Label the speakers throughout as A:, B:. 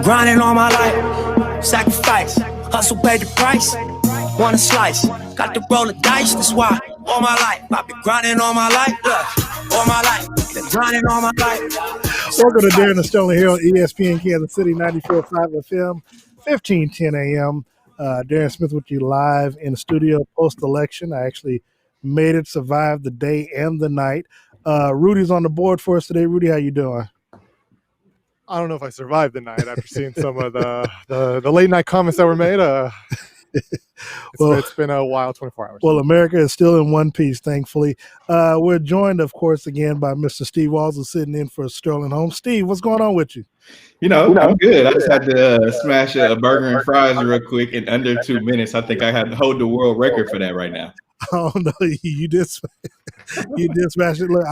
A: grinding all my life, sacrifice, hustle paid the price, want a slice, got to roll the dice, that's why all my life, I've been grinding all my life, all my life, been grinding all my life.
B: Welcome to Darren Sterling here on ESPN Kansas City 94.5 FM, 1510 AM. Darren Smith with you live in the studio post-election. I actually made it, survive the day and the night. Rudy's on the board for us today. Rudy, how you doing?
C: I don't know if I survived the night after seeing some of the late night comments that were made. It's been a wild 24 hours.
B: Well, America is still in one piece, thankfully. We're joined, of course, again by Mr. Steve Walls, who's sitting in for Sterling Home. Steve, what's going on with you?
D: I'm good. I just had to smash a burger and fries real quick in under 2 minutes. I think I had to hold the world record for that right now.
B: Oh no, you did smash it. Look,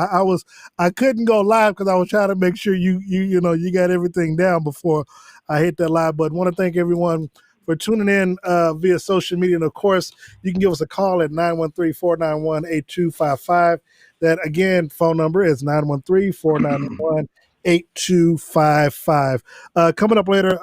B: I couldn't go live because I was trying to make sure you got everything down before I hit that live button. Want to thank everyone for tuning in via social media, and of course, you can give us a call at 913-491-8255. That again, phone number is 913-491-8255. Coming up later.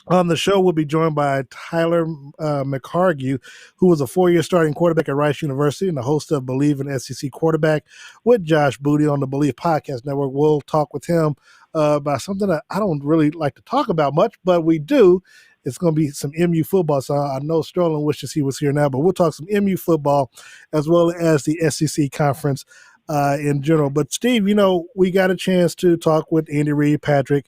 B: On the show, we'll be joined by Taylor McHargue, who was a 4-year starting quarterback at Rice University and the host of Bleav and SEC Quarterback with Josh Booty on the Bleav Podcast Network. We'll talk with him about something that I don't really like to talk about much, but we do. It's going to be some MU football. So I know Sterling wishes he was here now, but we'll talk some MU football as well as the SEC conference in general. But Steve, we got a chance to talk with Andy Reid, Patrick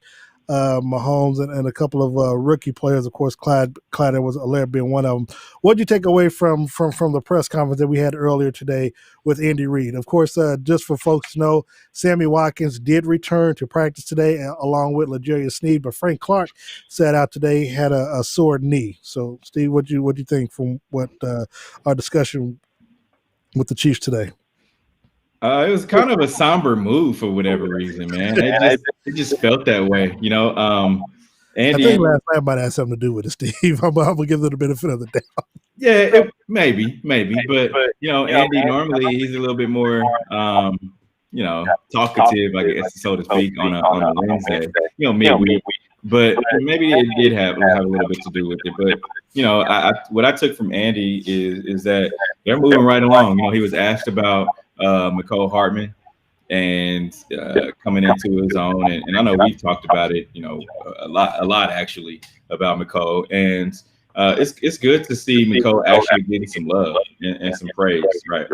B: Mahomes, and a couple of rookie players, of course, Clyde Edwards-Helaire being one of them. What did you take away from the press conference that we had earlier today with Andy Reid? Of course, just for folks to know, Sammy Watkins did return to practice today along with L'Jarius Sneed, but Frank Clark sat out today, had a sore knee. So, Steve, what do you think from what our discussion with the Chiefs today?
D: It was kind of a somber move for whatever reason, man. It just felt that way, Andy,
B: I think last night might have something to do with it, Steve. I'm gonna give it a benefit of the doubt.
D: Yeah, maybe, but Andy normally he's a little bit more, talkative, I guess, so to speak, on a Wednesday, midweek. But maybe it did have a little bit to do with it. But what I took from Andy is that they're moving right along. He was asked about Mecole Hardman and coming into his own, and I know we've talked about it, a lot actually about Mecole, and it's good to see Mecole actually getting some love and some praise, right?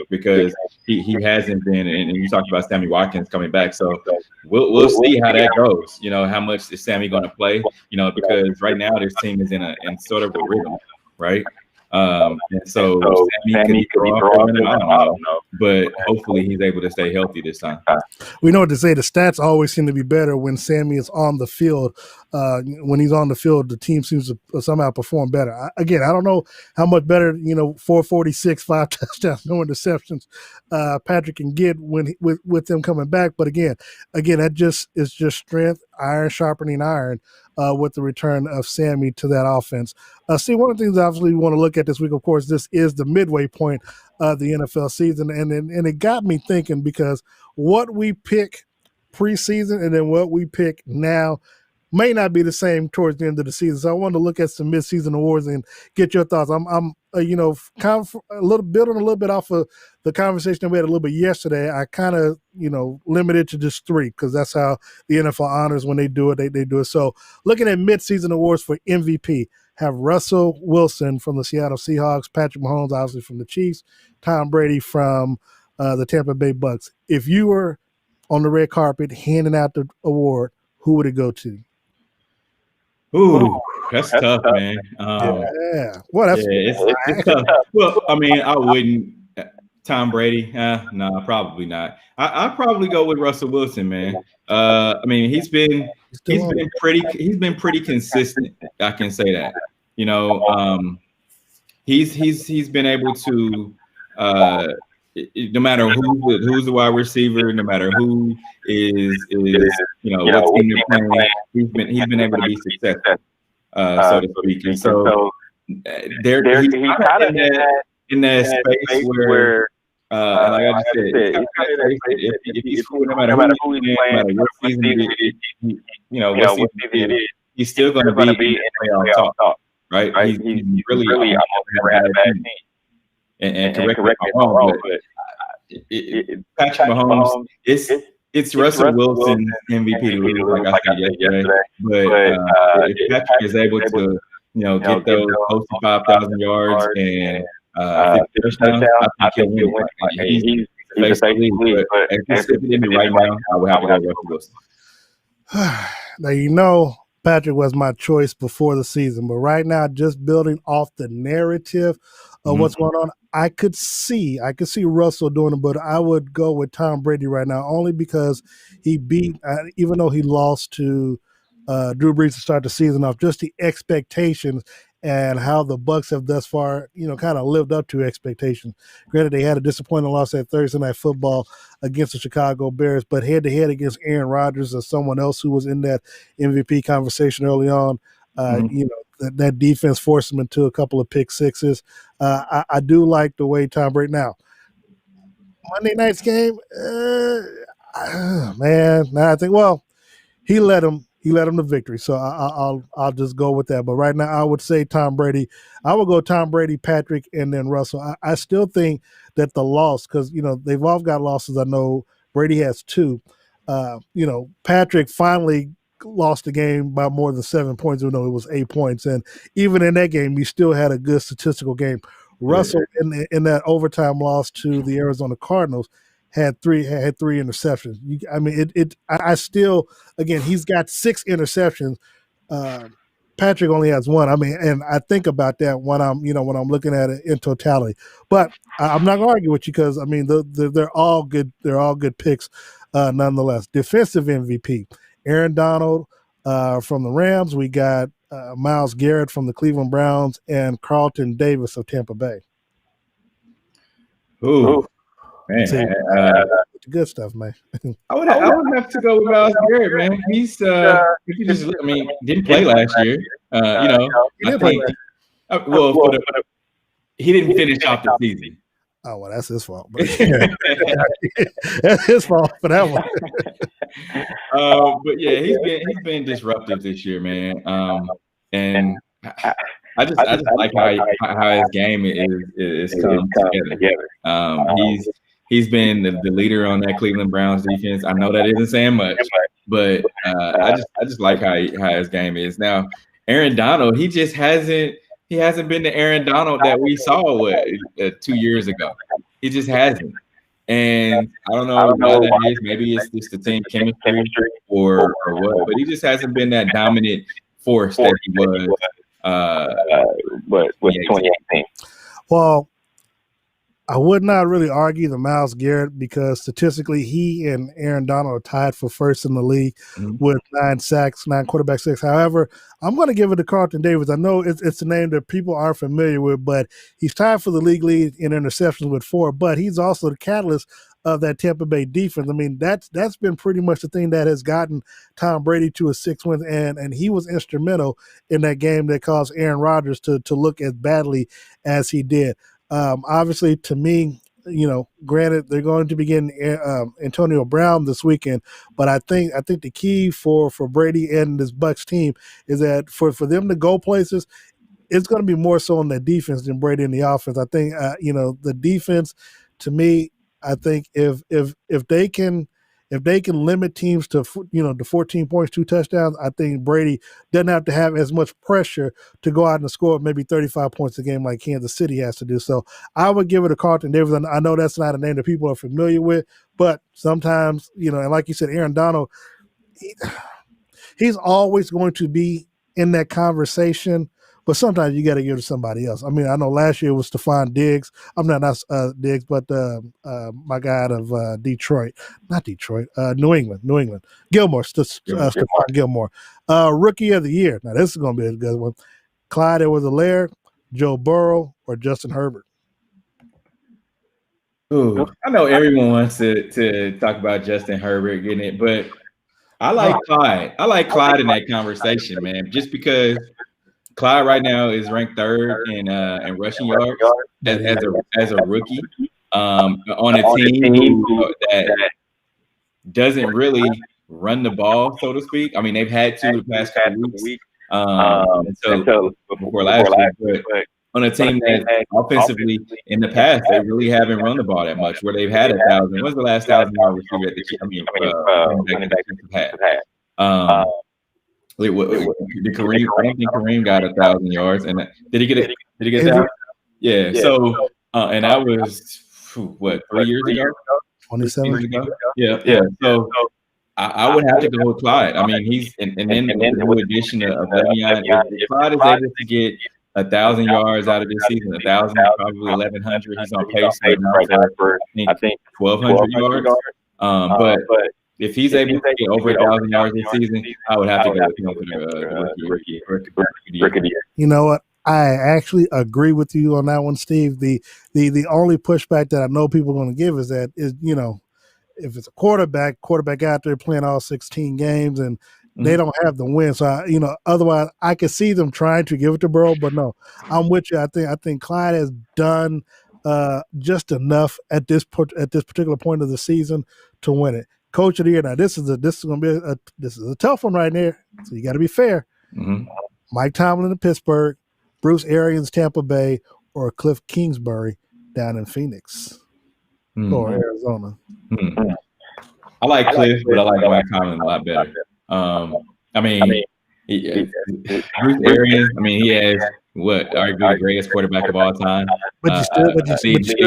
D: Because he hasn't been, and you talked about Sammy Watkins coming back, so we'll see how that goes. How much is Sammy going to play? Because right now this team is in sort of a rhythm, right? And so Sammy could be thrown off. I don't know, but hopefully he's able to stay healthy this time.
B: We know what to say. The stats always seem to be better when Sammy is on the field. When he's on the field, the team seems to somehow perform better. I don't know how much better, 446, 5 touchdowns, no interceptions, Patrick can get with them coming back. But again, that just is just strength, iron sharpening iron. With the return of Sammy to that offense. See, one of the things obviously we want to look at this week, of course, this is the midway point of the NFL season. And it got me thinking, because what we pick preseason and then what we pick now may not be the same towards the end of the season. So I wanted to look at some midseason awards and get your thoughts. I'm building a little bit off of the conversation that we had a little bit yesterday. I kind of, limited to just 3 because that's how the NFL honors when they do it. They do it. So looking at midseason awards for MVP, have Russell Wilson from the Seattle Seahawks, Patrick Mahomes, obviously from the Chiefs, Tom Brady from the Tampa Bay Bucks. If you were on the red carpet handing out the award, who would it go to?
D: Ooh, that's tough, man. It's tough. Well, I mean, I wouldn't. Tom Brady? No, probably not. I'd probably go with Russell Wilson, man. I mean, he's been pretty consistent. I can say that. He's been able to. No matter who's the wide receiver, no matter who is what team they're playing, he's been able to be successful, so to speak. And so he's kind of in that space where And like I just said, it's kind of if he's screwing, no matter who he's playing, no matter what season it is, what season it is, he's still going to be in the playoff talk, right? He's really almost never had a bad team. And correct me if I'm wrong, but Patrick Mahomes, it's Russell Wilson's MVP to lose, like I said yesterday. But if Patrick is able to, get those close to 5,000 yards and 50 touchdowns, I think he'll win. He's the face of the league, but if he's sitting in me right now, I would have to go Russell Wilson.
B: Now, Patrick was my choice before the season, but right now, just building off the narrative of what's going on, I could see Russell doing it, but I would go with Tom Brady right now, only because he beat, even though he lost to Drew Brees to start the season off, just the expectations and how the Bucs have thus far, kind of lived up to expectations. Granted, they had a disappointing loss at Thursday Night Football against the Chicago Bears, but head-to-head against Aaron Rodgers or someone else who was in that MVP conversation early on, that defense forced him into a couple of pick sixes. I do like the way Tom Brady. Now, Monday night's game, I think, he led him to victory, so I'll just go with that. But right now, I would say Tom Brady. I would go Tom Brady, Patrick, and then Russell. I still think that the loss, because they've all got losses. I know Brady has 2. Patrick finally lost the game by more than 7 points, even though it was 8 points. And even in that game, he still had a good statistical game. Russell, in that overtime loss to the Arizona Cardinals, had three interceptions. I still, again, he's got 6 interceptions. Patrick only has 1. And I think about that when I'm looking at it in totality. But I'm not going to argue with you because they're all good. They're all good picks, nonetheless. Defensive MVP, Aaron Donald from the Rams. We got Myles Garrett from the Cleveland Browns and Carlton Davis of Tampa Bay.
D: Ooh. Man,
B: good stuff, man.
D: I would have to go with Myles Garrett, man. He's didn't play last year. He didn't finish off the season.
B: Oh well, that's his fault. But that's his fault for that one.
D: But yeah, he's been disruptive this year, man. And I just like how his game is come together. He's been the leader on that Cleveland Browns defense. I know that isn't saying much, but I just like how his game is. Now, Aaron Donald, he hasn't been the Aaron Donald that we saw 2 years ago. He just hasn't. And I don't know why that is. Maybe it's just the team chemistry or what, but he just hasn't been that dominant force that he was with 2018.
B: Well, I would not really argue the Myles Garrett because statistically he and Aaron Donald are tied for first in the league with 9 sacks, 9 quarterback sacks. However, I'm going to give it to Carlton Davis. I know it's a name that people aren't familiar with, but he's tied for the league lead in interceptions with 4, but he's also the catalyst of that Tampa Bay defense. That's been pretty much the thing that has gotten Tom Brady to a 6 wins, and he was instrumental in that game that caused Aaron Rodgers to look as badly as he did. Obviously, to me, granted, they're going to be getting Antonio Brown this weekend, but I think the key for Brady and this Bucs team is that for them to go places, it's going to be more so on the defense than Brady in the offense. I think the defense, to me, I think if they can limit teams to to 14 points, 2 touchdowns, I think Brady doesn't have to have as much pressure to go out and score maybe 35 points a game like Kansas City has to do. So I would give it to Carlton Davis. I know that's not a name that people are familiar with, but sometimes, and like you said, Aaron Donald, he's always going to be in that conversation, but sometimes you got to give it to somebody else. I know last year it was Stephon Diggs. Not Diggs, but my guy out of New England. Gilmore, Stephon Gilmore. Rookie of the year. Now, this is going to be a good one. Clyde Edwards-Helaire, Joe Burrow, or Justin Herbert?
D: Ooh, I know everyone wants to talk about Justin Herbert getting it, but I like Clyde. I like Clyde in that conversation, man, just because Clyde right now is ranked 3rd in rushing yards as a rookie. on a team that doesn't really run the ball, so to speak. I mean, they've had to the past couple weeks until before last week, but on a team that offensively in the past they really haven't run the ball that much. Where they've had 1,000. When's the last 1,000-yard receiver at the Chiefs? Did Kareem? I don't think Kareem got 1,000 yards. And did he get it? Did he get that? Yeah. So and that was what 3 years ago?
B: 27 years ago.
D: Yeah. So I would have to go with Clyde. I mean, he's and then with the new addition of Le'Veon, if Clyde is able to get 1,000 yards out of this season, 1,000, probably 1,100. He's on pace right now for I think 1,200 yards. But if he's able to get over 1,000 yards this season, I would have to go with him for the rookie of the year.
B: You know what? I actually agree with you on that one, Steve. The only pushback that I know people are going to give is that if it's a quarterback out there playing all 16 games and they don't have the win. So otherwise I could see them trying to give it to Burrow, but no, I'm with you. I think Clyde has done just enough at this particular point of the season to win it. Coach of the year. Now this is going to be a tough one right there. So you got to be fair.
D: Mm-hmm.
B: Mike Tomlin in Pittsburgh, Bruce Arians Tampa Bay, or Cliff Kingsbury down in Phoenix or Arizona.
D: Mm-hmm. I like Cliff, but I like Mike Tomlin a lot better. I mean, Bruce Arians. I mean, he has arguably the greatest quarterback of all time.
B: But you still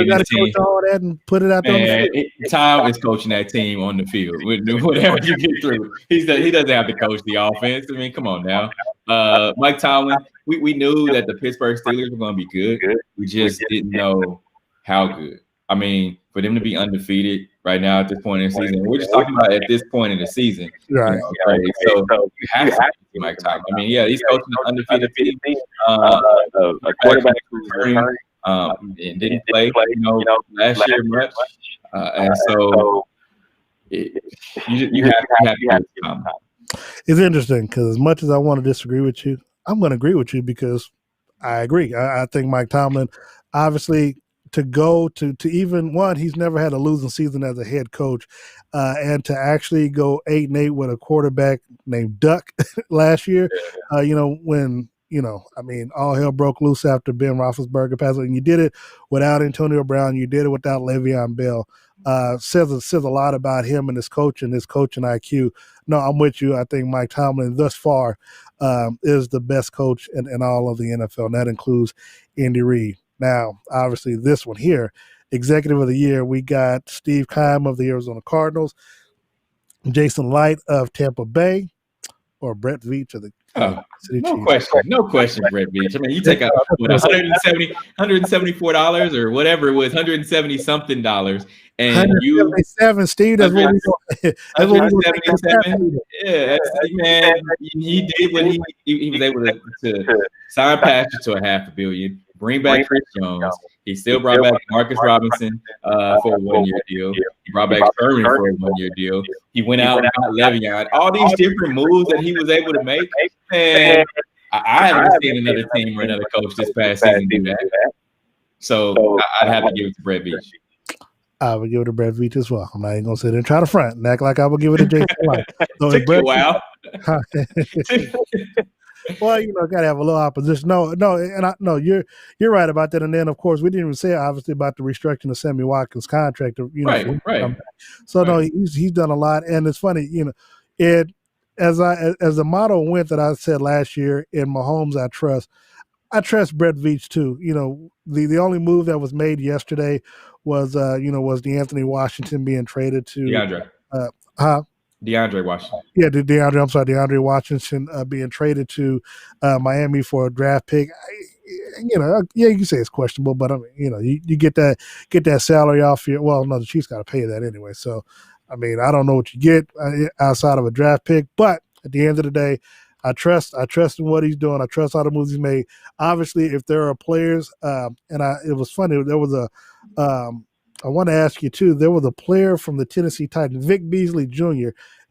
B: got to coach all that and put it out there.
D: Tom is coaching that team on the field. Whatever you get through, he doesn't have to coach the offense. I mean, come on now. Mike Tomlin. We knew that the Pittsburgh Steelers were going to be good. We just didn't know how good. I mean, for them to be undefeated right now at this point in the season, we're just talking about at this point in the season.
B: Right.
D: So you have to be Mike Tomlin. I mean, yeah, he's coaching an undefeated team. A quarterback who's hurt and didn't play, last year much. And so you have to give Tomlin.
B: It's interesting because as much as I want to disagree with you, I'm going to agree with you because I agree. I think Mike Tomlin, obviously, to go to even one, he's never had a losing season as a head coach, and to actually go 8-8 with a quarterback named Duck last year, when I mean, all hell broke loose after Ben Roethlisberger passed, and you did it without Antonio Brown, you did it without Le'Veon Bell. Says a lot about him and his coaching IQ. No, I'm with you. I think Mike Tomlin thus far is the best coach in all of the NFL, and that includes Andy Reid. Now, obviously, this one here, Executive of the Year, we got Steve Keim of the Arizona Cardinals, Jason Light of Tampa Bay, or Brett Veach of the City Chiefs.
D: No question, Brett Veach. I mean, you take out $174 or whatever it was, $170-something, and you
B: Steve. That's what we
D: $177. Yeah, man. He did what he was able to sign Patrick to $500 million. Bring back Chris Jones. He still brought back Marcus Robinson for a 1-year deal. He brought back Sherman for a 1-year deal. He went out and got Le'Veon. All these different moves that he was able to make. And I haven't seen another team or another coach this past season do that. So I'd have to give it to Brett Veach.
B: I would give it to Brett Veach as well. I'm not even going to sit there and try to front and act like I would give it to Jason Light. So
D: Brett, wow.
B: Well, got to have a little opposition. No, you're right about that. And then, of course, we didn't even say obviously about the restructuring of Sammy Watkins' contract.
D: Right.
B: So no, he's done a lot, and it's funny, it as the motto went that I said last year in Mahomes, I trust Brett Veach too. The only move that was made yesterday was the Anthony Washington being traded to
D: DeAndre Washington.
B: Yeah, DeAndre Washington being traded to Miami for a draft pick. You can say it's questionable, but I mean, you get that salary off your. Well, no, the Chiefs got to pay that anyway. So, I mean, I don't know what you get outside of a draft pick, but at the end of the day, I trust in what he's doing. I trust all the moves he's made. Obviously, if there are players, it was funny. There was I want to ask you too. There was a player from the Tennessee Titans, Vic Beasley Jr.,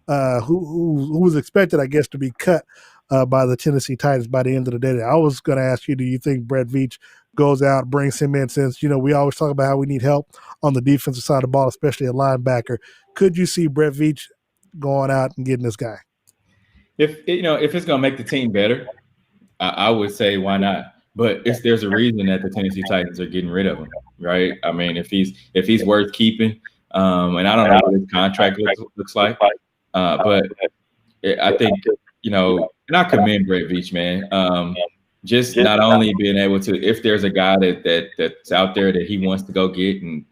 B: who was expected, I guess, to be cut by the Tennessee Titans by the end of the day. I was going to ask you, do you think Brett Veach goes out, brings him in, since, we always talk about how we need help on the defensive side of the ball, especially a linebacker. Could you see Brett Veach going out and getting this guy?
D: If it's going to make the team better, I would say why not? But there's a reason that the Tennessee Titans are getting rid of him, right? I mean, if he's worth keeping, and I don't know what his contract looks like, but I think, and I commend Brett Veach, man. Just not only being able to, if there's a guy that's out there that he wants to go get and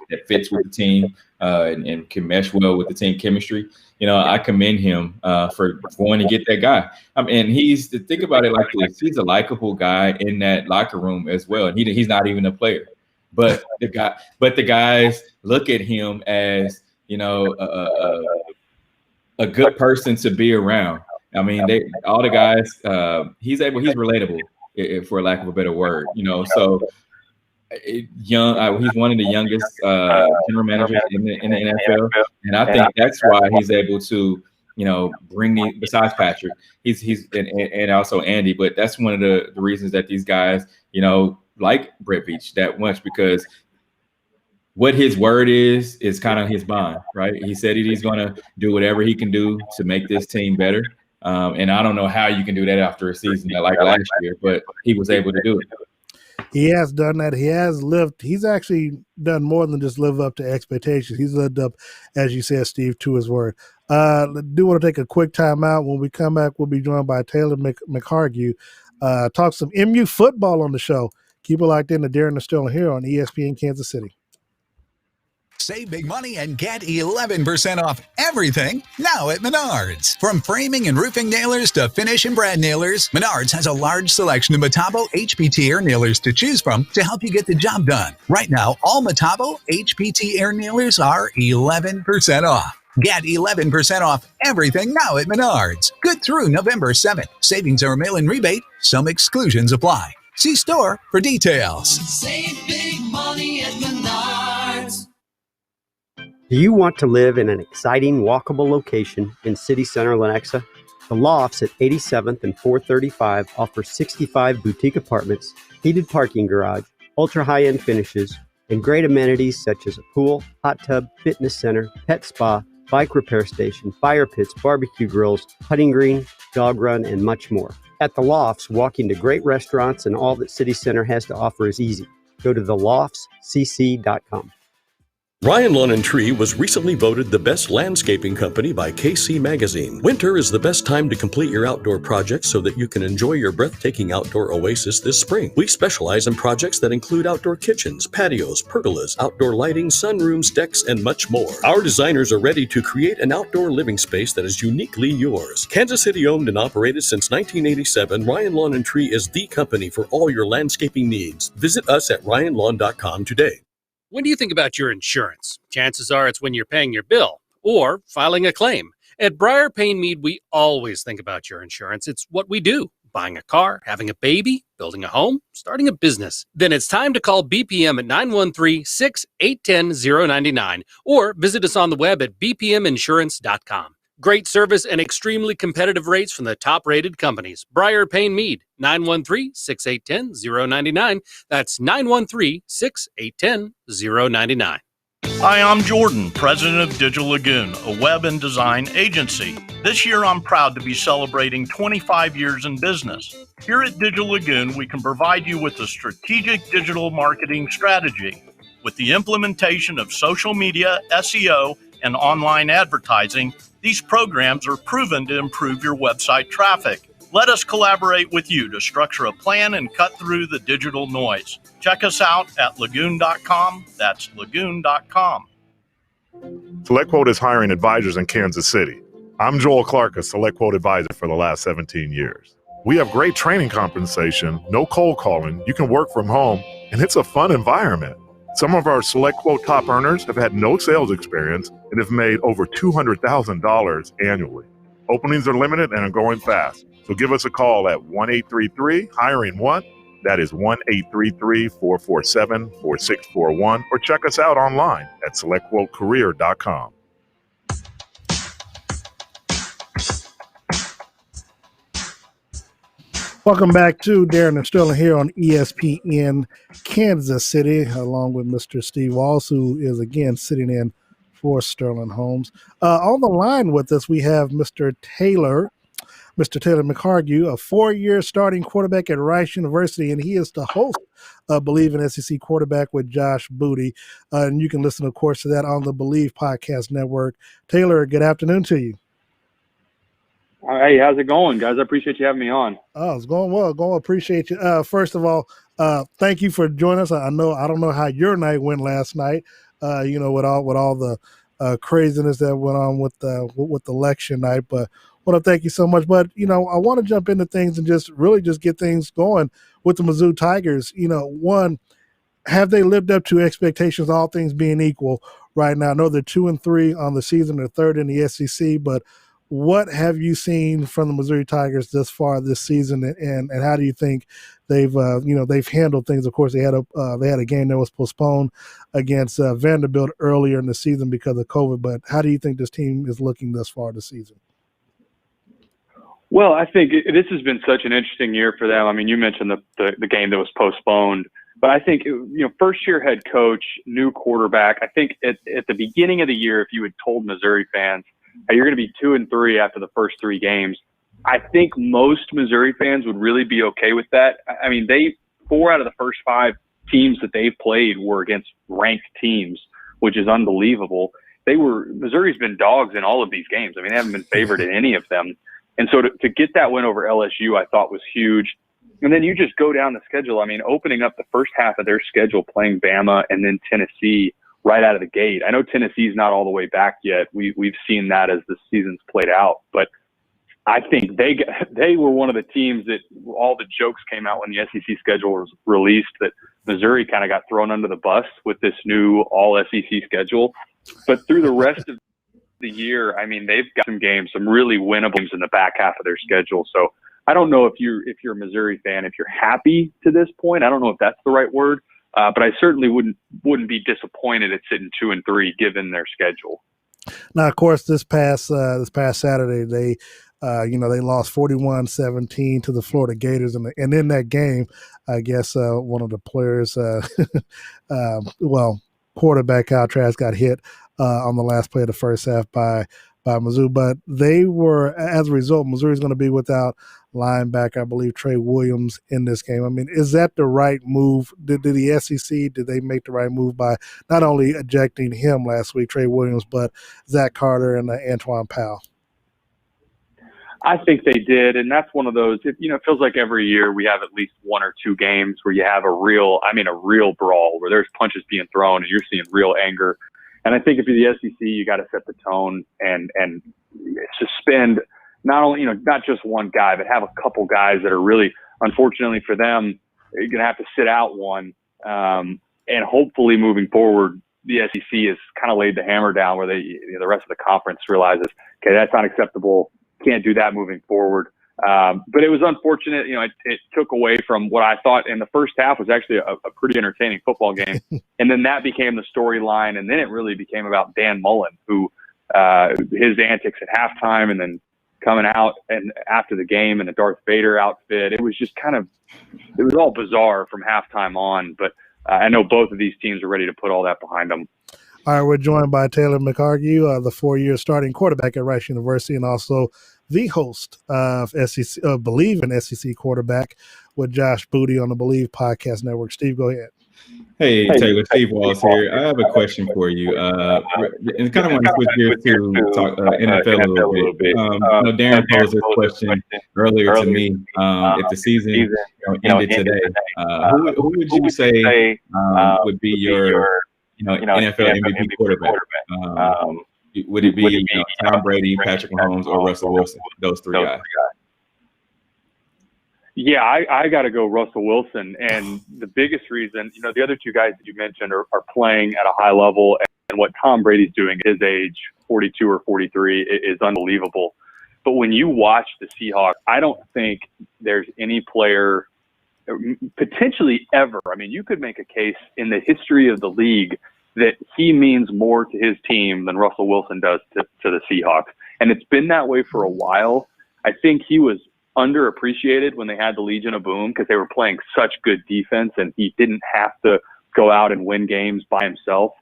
D: that fits with the team and can mesh well with the team chemistry, I commend him for wanting to get that guy. I mean, he's to think about it like this: he's a likable guy in that locker room as well, and he's not even a player, but the guys look at him as a good person to be around. I mean, all the guys, he's relatable, for lack of a better word, so young, he's one of the youngest general managers in the NFL. And I think that's why he's able to, bring besides Patrick, he's and also Andy, but that's one of the reasons that these guys, like Brett Veach that much, because what his word is kind of his bond, right? He said he's going to do whatever he can do to make this team better. And I don't know how you can do that after a season like last year, but he was able to do it.
B: He has done that. He's actually done more than just live up to expectations. He's lived up, as you said, Steve, to his word. Do want to take a quick time out. When we come back, we'll be joined by Taylor McHargue. Talk some MU football on the show. Keep it locked in to Darren Sterling here on ESPN Kansas City.
E: Save big money and get 11% off everything now at Menards. From framing and roofing nailers to finish and brad nailers, Menards has a large selection of Metabo HPT air nailers to choose from to help you get the job done. Right now, all Metabo HPT air nailers are 11% off. Get 11% off everything now at Menards. Good through November 7th. Savings are a mail-in rebate. Some exclusions apply. See store for details.
A: Save big money at Menards.
F: Do you want to live in an exciting, walkable location in City Center, Lenexa? The Lofts at 87th and 435 offer 65 boutique apartments, heated parking garage, ultra-high-end finishes, and great amenities such as a pool, hot tub, fitness center, pet spa, bike repair station, fire pits, barbecue grills, putting green, dog run, and much more. At The Lofts, walking to great restaurants and all that City Center has to offer is easy. Go to theloftscc.com.
G: Ryan Lawn & Tree was recently voted the best landscaping company by KC Magazine. Winter is the best time to complete your outdoor projects so that you can enjoy your breathtaking outdoor oasis this spring. We specialize in projects that include outdoor kitchens, patios, pergolas, outdoor lighting, sunrooms, decks, and much more. Our designers are ready to create an outdoor living space that is uniquely yours. Kansas City owned and operated since 1987, Ryan Lawn & Tree is the company for all your landscaping needs. Visit us at ryanlawn.com today.
H: When do you think about your insurance? Chances are it's when you're paying your bill or filing a claim. At Briar Payne Mead, we always think about your insurance. It's what we do. Buying a car, having a baby, building a home, starting a business. Then it's time to call BPM at 913-681-099 or visit us on the web at bpminsurance.com. Great service and extremely competitive rates from the top-rated companies. Briar Payne Mead, 913-681-099. That's 913-681-099.
I: Hi, I'm Jordan, president of Digital Lagoon, a web and design agency. This year, I'm proud to be celebrating 25 years in business. Here at Digital Lagoon, we can provide you with a strategic digital marketing strategy. With the implementation of social media, SEO, and online advertising, these programs are proven to improve your website traffic. Let us collaborate with you to structure a plan and cut through the digital noise. Check us out at lagoon.com. That's lagoon.com.
J: SelectQuote is hiring advisors in Kansas City. I'm Joel Clark, a SelectQuote advisor for the last 17 years. We have great training compensation, no cold calling, you can work from home, and it's a fun environment. Some of our SelectQuote top earners have had no sales experience and have made over $200,000 annually. Openings are limited and are going fast. So give us a call at 1-833-HIRING-1. That is 1-833-447-4641. Or check us out online at SelectQuoteCareer.com.
B: Welcome back to Darren Sterling here on ESPN Kansas City, along with Mr. Steve Walls, who is again sitting in for Sterling Holmes. On the line with us, we have Mr. Taylor McHargue, a 4-year starting quarterback at Rice University, and he is the host of Bleav in SEC Quarterback with Josh Booty. And you can listen, of course, to that on the Bleav Podcast Network. Taylor, good afternoon to you.
K: Hey, how's it going, guys? I appreciate you having me on.
B: Oh, it's going well. Appreciate you. First of all, thank you for joining us. I don't know how your night went last night. With all the craziness that went on with election night, but I want to thank you so much. But I want to jump into things and just get things going with the Mizzou Tigers. One, have they lived up to expectations? All things being equal, right now. I know they're 2-3 on the season. They're third in the SEC, but what have you seen from the Missouri Tigers thus far this season, and how do you think they've handled things? Of course, they had a game that was postponed against Vanderbilt earlier in the season because of COVID. But how do you think this team is looking thus far this season?
K: Well, I think this has been such an interesting year for them. I mean, you mentioned the game that was postponed, but I think first-year head coach, new quarterback. I think at the beginning of the year, if you had told Missouri fans, hey, you're going to be 2-3 after the first 3 games, I think most Missouri fans would really be okay with that. I mean, 4 out of the first 5 teams that they've played were against ranked teams, which is unbelievable. Missouri's been dogs in all of these games. I mean, they haven't been favored in any of them. And so to get that win over LSU, I thought was huge. And then you just go down the schedule. I mean, opening up the first half of their schedule, playing Bama and then Tennessee right out of the gate. I know Tennessee's not all the way back yet. We've seen that as the season's played out, but I think they were one of the teams that all the jokes came out when the SEC schedule was released that Missouri kind of got thrown under the bus with this new all SEC schedule. But through the rest of the year, I mean, they've got some really winnable games in the back half of their schedule. So I don't know if you're a Missouri fan, if you're happy to this point. I don't know if that's the right word. But I certainly wouldn't be disappointed at sitting 2-3 given their schedule.
B: Now, of course, this past Saturday, they lost 41-17 to the Florida Gators, and in that game, I guess one of the players, quarterback Kyle Trask got hit on the last play of the first half by Mizzou. But they were, as a result, Missouri's going to be without linebacker, I believe, Trey Williams in this game. I mean, is that the right move? Did the SEC, did they make the right move by not only ejecting him last week, Trey Williams, but Zach Carter and Antoine Powell?
K: I think they did, and that's one of those, it feels like every year we have at least 1 or 2 games where you have a real brawl where there's punches being thrown and you're seeing real anger. And I think if you're the SEC, you got to set the tone and suspend not just one guy, but have a couple guys that are really, unfortunately for them, you're going to have to sit out one. And hopefully moving forward, the SEC has kind of laid the hammer down where the rest of the conference realizes, okay, that's not acceptable. Can't do that moving forward. But it was unfortunate. It took away from what I thought in the first half was actually a pretty entertaining football game. And then that became the storyline. And then it really became about Dan Mullen, who his antics at halftime and then coming out and after the game in the Darth Vader outfit. It was just it was all bizarre from halftime on. But I know both of these teams are ready to put all that behind them.
B: All right, we're joined by Taylor McHargue, the 4-year starting quarterback at Rice University, and also the host of Bleav in SEC Quarterback with Josh Booty on the Bleav Podcast Network. Steve, go ahead.
D: Hey, Taylor, Steve Walls here. I have a question for you. And kind of want to switch gears to talk NFL a little bit. Darren posed this question earlier to me. If the season ended today, who would you say would be your NFL MVP quarterback? Would it be Tom Brady, Patrick Mahomes, or Russell Wilson? Those three guys.
K: Yeah, I got to go Russell Wilson. And the biggest reason, the other 2 guys that you mentioned are playing at a high level. And what Tom Brady's doing at his age, 42 or 43, is unbelievable. But when you watch the Seahawks, I don't think there's any player potentially ever. I mean, you could make a case in the history of the league that he means more to his team than Russell Wilson does to the Seahawks. And it's been that way for a while. I think he was underappreciated when they had the Legion of Boom because they were playing such good defense and he didn't have to go out and win games by himself.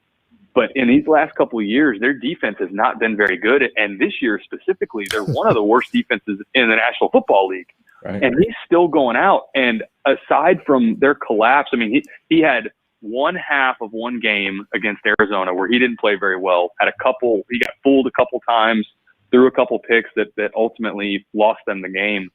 K: But in these last couple of years, their defense has not been very good. And this year specifically, they're one of the worst defenses in the National Football League.
D: Right.
K: And he's still going out. And aside from their collapse, I mean, he had one half of one game against Arizona where he didn't play very well. He got fooled a couple times, threw a couple picks that ultimately lost them the game.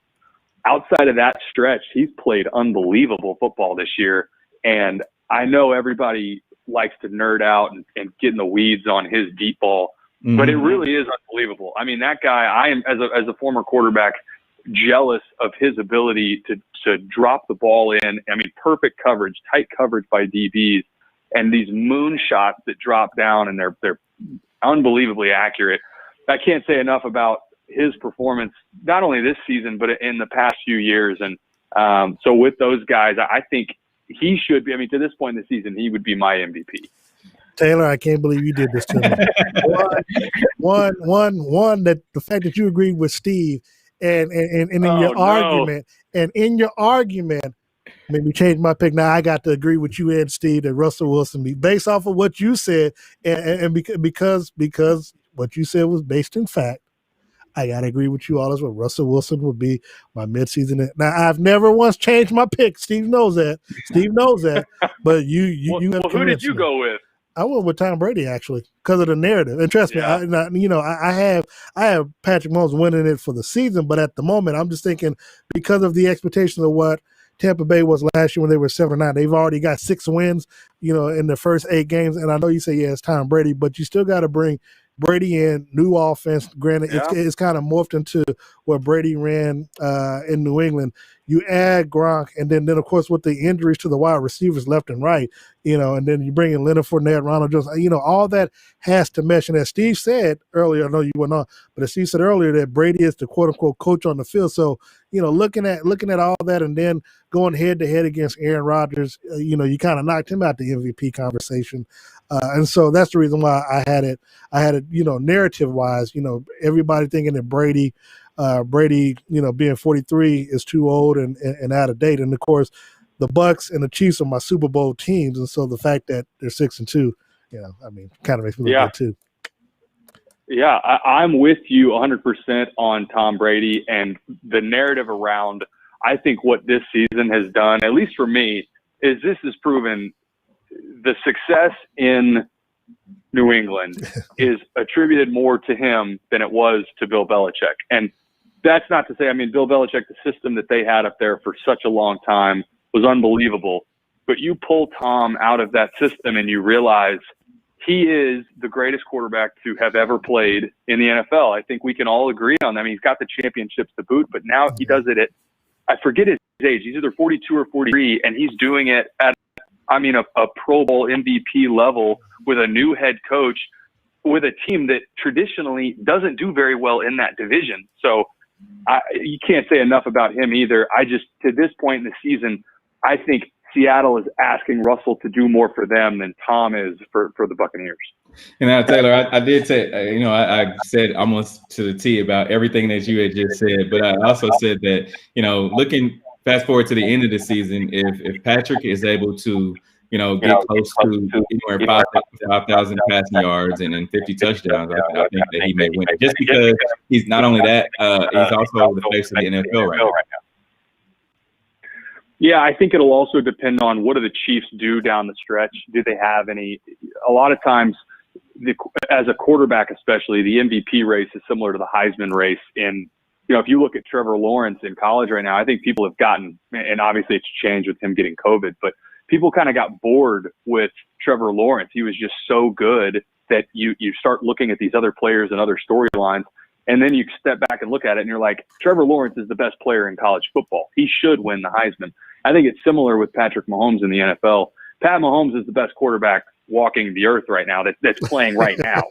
K: Outside of that stretch, he's played unbelievable football this year. And I know everybody likes to nerd out and get in the weeds on his deep ball, but it really is unbelievable. I mean, that guy, I am, as a former quarterback, jealous of his ability to drop the ball in. I mean, perfect coverage, tight coverage by DBs, and these moon shots that drop down, and they're unbelievably accurate. I can't say enough about his performance, not only this season, but in the past few years. And so with those guys, I think he should be, I mean, to this point in the season, he would be my MVP.
B: Taylor, I can't believe you did this to me. One, that the fact that you agreed with Steve and in your argument, made me change my pick. Now I got to agree with you and Steve that Russell Wilson be based off of what you said, and because what you said was based in fact. I got to agree with you all as well. Russell Wilson would be my midseason. Now, I've never once changed my pick. Steve knows that. But you
K: well, who did you go with?
B: I went with Tom Brady, actually, because of the narrative. And trust me, I have Patrick Mahomes winning it for the season, but at the moment, I'm just thinking because of the expectations of what Tampa Bay was last year when they were 7-9, they've already got 6 wins, in the first 8 games. And I know you say, yeah, it's Tom Brady, but you still got to bring Brady in, new offense. Granted, it's kind of morphed into what Brady ran in New England. You add Gronk, and then of course with the injuries to the wide receivers left and right, and then you bring in Leonard Fournette, Ronald Jones, all that has to mesh. And as Steve said earlier, I know you went on, but as Steve said earlier, that Brady is the quote unquote coach on the field. So looking at all that, and then going head to head against Aaron Rodgers, you kind of knocked him out the MVP conversation. And so that's the reason why I had it, narrative wise, everybody thinking that Brady, being 43 is too old and out of date. And of course, the Bucks and the Chiefs are my Super Bowl teams. And so the fact that they're 6-2, kind of makes me look good too.
K: Yeah, I'm with you 100% on Tom Brady and the narrative around. I think what this season has done, at least for me, is this has proven the success in New England is attributed more to him than it was to Bill Belichick. And that's not to say, Bill Belichick, the system that they had up there for such a long time was unbelievable. But you pull Tom out of that system and you realize he is the greatest quarterback to have ever played in the NFL. I think we can all agree on that. He's got the championships to boot, but now he does it at, I forget his age. He's either 42 or 43, and he's doing it at a Pro Bowl MVP level with a new head coach with a team that traditionally doesn't do very well in that division. So you can't say enough about him either. To this point in the season, I think Seattle is asking Russell to do more for them than Tom is for the Buccaneers.
D: And now, Taylor, I did say, I said almost to the T about everything that you had just said, but I also said that, looking fast forward to the end of the season, if Patrick is able to, get close to anywhere 5,000 passing yards and then 50 touchdowns, I think that he may win it. Just because he's not only that, he's also the face of the NFL right now.
K: Yeah, I think it'll also depend on what do the Chiefs do down the stretch. Do they have any? A lot of times, as a quarterback especially, the MVP race is similar to the Heisman race. And, if you look at Trevor Lawrence in college right now, I think people have gotten, and obviously it's changed with him getting COVID, but people kind of got bored with Trevor Lawrence. He was just so good that you start looking at these other players and other storylines, and then you step back and look at it and you're like, Trevor Lawrence is the best player in college football. He should win the Heisman. I think it's similar with Patrick Mahomes in the NFL. Pat Mahomes is the best quarterback walking the earth right now that's playing right now.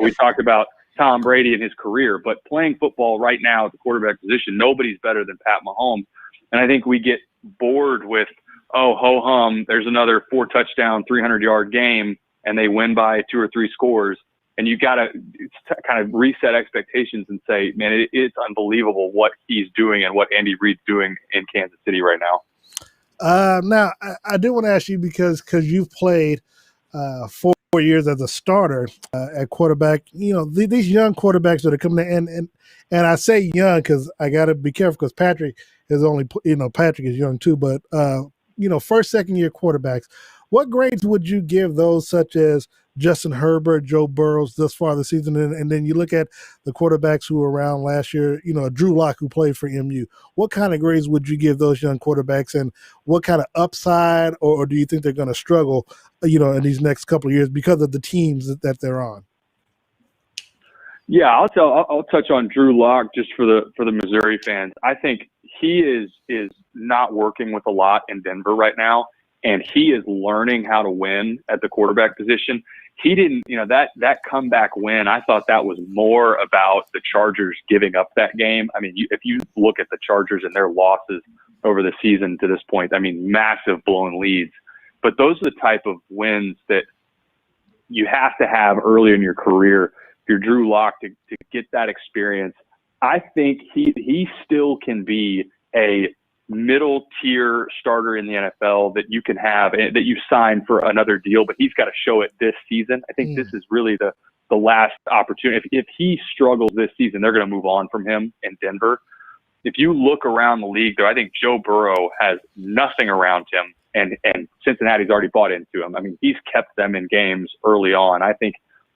K: We talked about Tom Brady in his career, but playing football right now at the quarterback position, nobody's better than Pat Mahomes. And I think we get bored with, ho-hum, there's another 4-touchdown, 300-yard game, and they win by 2 or 3 scores. And you got to kind of reset expectations and say, man, it's unbelievable what he's doing and what Andy Reid's doing in Kansas City right now.
B: Now, I do want to ask you because you've played 4 years as a starter at quarterback. You know, these young quarterbacks that are coming in, and I say young because I got to be careful because Patrick is only, Patrick is young too, but, first, second year quarterbacks. What grades would you give those such as Justin Herbert, Joe Burrows thus far this season? And then you look at the quarterbacks who were around last year, Drew Lock, who played for MU. What kind of grades would you give those young quarterbacks, and what kind of upside, or do you think they're going to struggle, in these next couple of years because of the teams that they're on?
K: Yeah, I'll touch on Drew Lock just for the Missouri fans. I think he is not working with a lot in Denver right now, and he is learning how to win at the quarterback position. He didn't, that comeback win, I thought that was more about the Chargers giving up that game. I mean, if you look at the Chargers and their losses over the season to this point, I mean, massive blown leads. But those are the type of wins that you have to have early in your career if you're Drew Lock to get that experience. I think he still can be a middle tier starter in the NFL that you can have, that you sign for another deal, but he's got to show it this season. I think this is really the last opportunity. If he struggles this season, they're going to move on from him in Denver. If you look around the league, though, I think Joe Burrow has nothing around him, and Cincinnati's already bought into him. I mean, he's kept them in games early on. I think